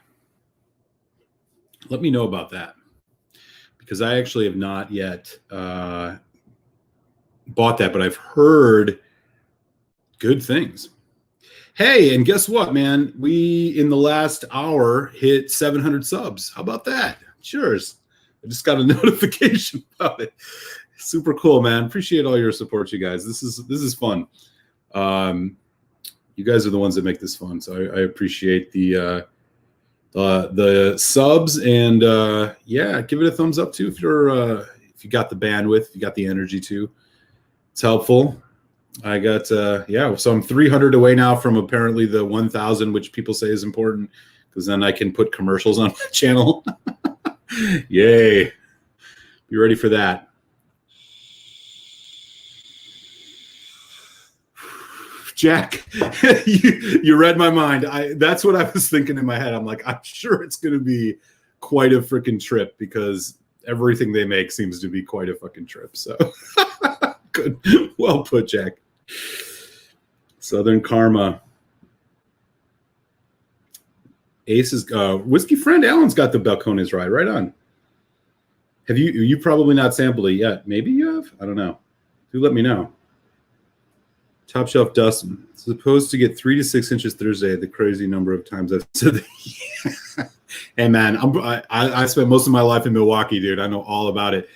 Let me know about that, because I actually have not yet bought that, but I've heard good things. Hey, and guess what, man? We, in the last hour, hit 700 subs. How about that? Cheers. I just got a notification about it. Super cool, man. Appreciate all your support, you guys. This is fun. You guys are the ones that make this fun, so I appreciate the subs, and yeah, give it a thumbs up too if you got the bandwidth, if you got the energy too. It's helpful. I got yeah, so I'm 300 away now from apparently the 1,000, which people say is important, because then I can put commercials on my channel. Yay! Be ready for that. Jack, you read my mind. That's what I was thinking in my head. I'm like, I'm sure it's going to be quite a freaking trip, because everything they make seems to be quite a fucking trip. So good. Well put, Jack. Southern Karma. Ace's whiskey friend Alan's got the Balcones Rye. Right on. Have you probably not sampled it yet? Maybe you have. I don't know. Do let me know. Top Shelf Dustin. Supposed to get 3 to 6 inches Thursday. The crazy number of times I've said that. Hey man, I spent most of my life in Milwaukee, dude. I know all about it.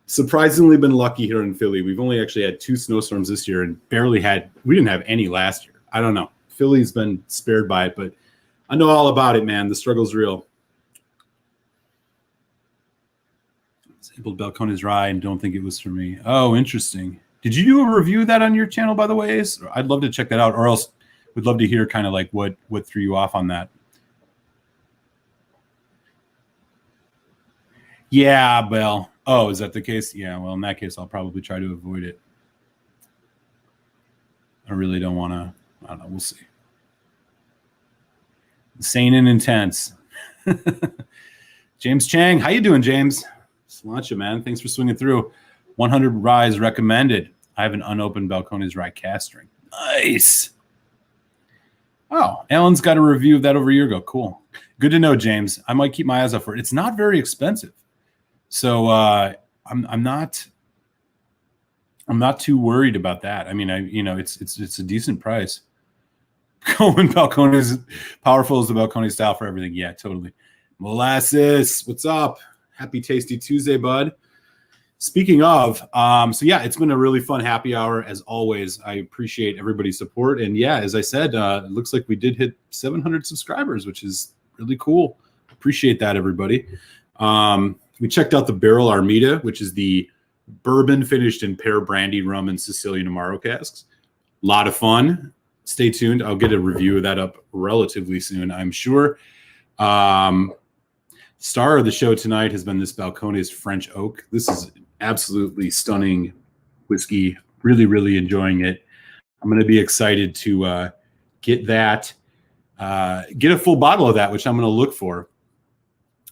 Surprisingly been lucky here in Philly. We've only actually had 2 snowstorms this year, and we didn't have any last year. I don't know. Philly's been spared by it, but I know all about it, man. The struggle's real. Sampled Balcones Rye and don't think it was for me. Oh, interesting. Did you do a review of that on your channel, by the way, Ace? I'd love to check that out, or else we'd love to hear kind of like what threw you off on that. Yeah, well, oh, is that the case? Yeah, well, in that case, I'll probably try to avoid it. I really don't want to. I don't know. We'll see. Insane and intense. James Chang, how you doing, James? Sláinte, man. Thanks for swinging through. 100 Rye is recommended. I have an unopened Balcones Rye cask strength. Nice. Oh, Alan's got a review of that over a year ago. Cool. Good to know, James. I might keep my eyes out for it. It's not very expensive, so I'm not too worried about that. I mean, it's a decent price. Going Balcones, powerful is the Balcones style for everything. Yeah, totally. Molasses, what's up? Happy Tasty Tuesday, bud. Speaking of, so yeah, it's been a really fun happy hour as always. I appreciate everybody's support, and yeah, as I said, it looks like we did hit 700 subscribers, which is really cool. Appreciate that, everybody. We checked out the Barrell Armida, which is the bourbon finished in pear, brandy, rum, and Sicilian amaro casks. A lot of fun. stay tuned. I'll get a review of that up relatively soon, I'm sure. Star of the show tonight has been this Balcones French Oak. This is absolutely stunning whiskey. Really, really enjoying it. I'm going to be excited to get that, get a full bottle of that, which I'm going to look for.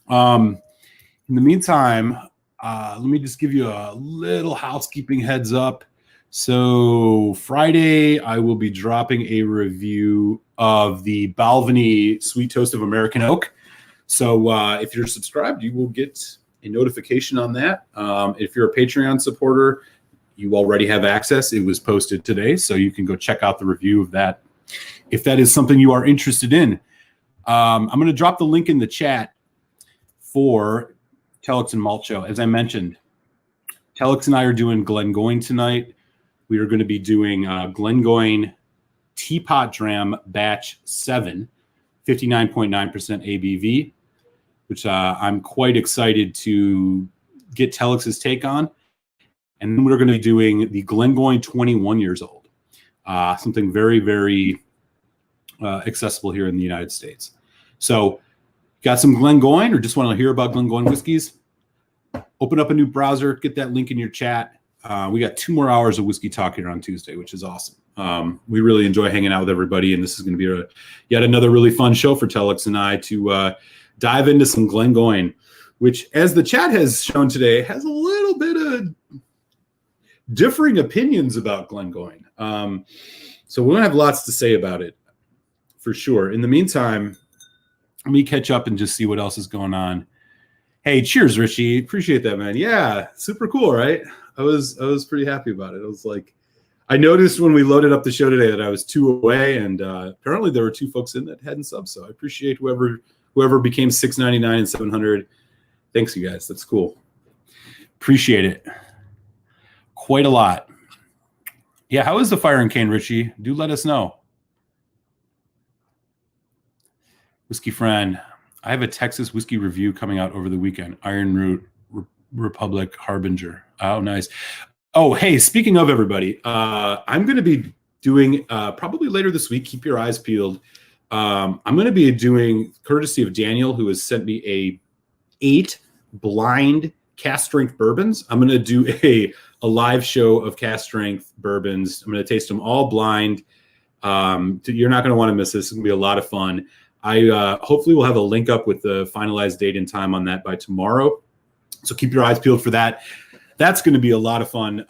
In the meantime, let me just give you a little housekeeping heads up. So Friday, I will be dropping a review of the Balvenie Sweet Toast of American Oak. So if you're subscribed, you will get a notification on that. If you're a Patreon supporter, you already have access. It was posted today, so you can go check out the review of that if that is something you are interested in. I'm going to drop the link in the chat for Telex and Malt Show. As I mentioned, Telex and I are doing Glengoyne tonight. We are going to be doing Glengoyne Teapot Dram Batch 7, 59.9% ABV, which I'm quite excited to get Telex's take on. And then we're going to be doing the Glengoyne 21 years old, something very, very accessible here in the United States. So got some Glengoyne or just want to hear about Glengoyne whiskeys? Open up a new browser, get that link in your chat. We got 2 more hours of whiskey talk here on Tuesday, which is awesome. We really enjoy hanging out with everybody, and this is going to be yet another really fun show for Telex and I to dive into some Glengoyne, which, as the chat has shown today, has a little bit of differing opinions about Glengoyne. So we're going to have lots to say about it, for sure. In the meantime, let me catch up and just see what else is going on. Hey, cheers, Richie. Appreciate that, man. Yeah, super cool, right? I was pretty happy about it. I was like, I noticed when we loaded up the show today that I was 2 away, and apparently there were 2 folks in that hadn't subbed. So I appreciate whoever became $6.99 and $700. Thanks, you guys. That's cool. Appreciate it quite a lot. Yeah, how is the fire and cane, Richie? Do let us know. Whiskey friend, I have a Texas whiskey review coming out over the weekend. Iron Root Republic Harbinger. Oh, nice. Oh, hey, speaking of everybody, I'm going to be doing probably later this week. Keep your eyes peeled. I'm going to be doing, courtesy of Daniel, who has sent me 8 blind cast strength bourbons. I'm going to do a live show of cast strength bourbons. I'm going to taste them all blind. You're not going to want to miss this. It's going to be a lot of fun. I hopefully will have a link up with the finalized date and time on that by tomorrow. So keep your eyes peeled for that. That's going to be a lot of fun.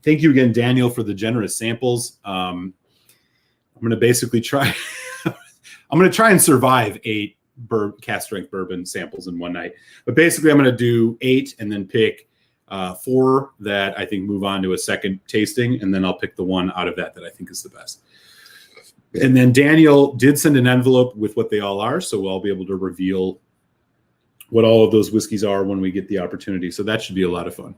Thank you again, Daniel, for the generous samples. I'm going to basically try. I'm going to try and survive 8 cast strength bourbon samples in one night. But basically, I'm going to do 8 and then pick 4 that I think move on to a second tasting, and then I'll pick the one out of that I think is the best. And then Daniel did send an envelope with what they all are, so I'll be able to reveal what all of those whiskeys are when we get the opportunity. So that should be a lot of fun.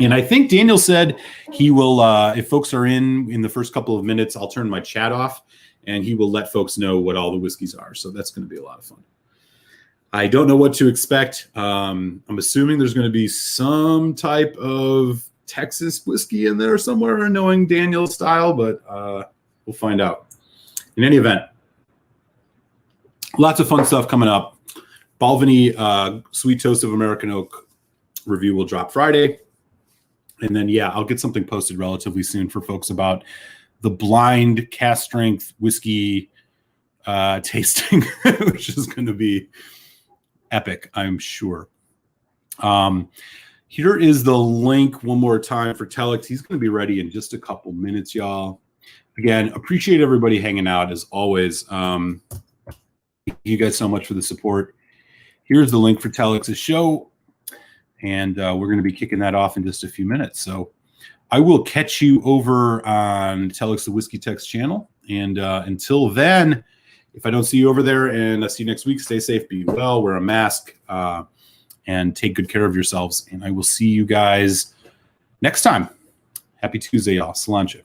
And I think Daniel said he will, if folks are in the first couple of minutes, I'll turn my chat off, and he will let folks know what all the whiskeys are. So that's going to be a lot of fun. I don't know what to expect. I'm assuming there's going to be some type of Texas whiskey in there somewhere, knowing Daniel's style, but we'll find out. In any event, lots of fun stuff coming up. Balvenie Sweet Toast of American Oak review will drop Friday. And then, yeah, I'll get something posted relatively soon for folks about the blind cast strength whiskey tasting, which is going to be epic, I'm sure. Here is the link one more time for Telex. He's going to be ready in just a couple minutes, y'all. Again, appreciate everybody hanging out as always. Thank you guys so much for the support. Here's the link for Telex's show, and we're going to be kicking that off in just a few minutes. So I will catch you over on Telex the Whiskey Text channel. And until then, if I don't see you over there and I see you next week, stay safe, be well, wear a mask, and take good care of yourselves. And I will see you guys next time. Happy Tuesday, y'all. Cilantro.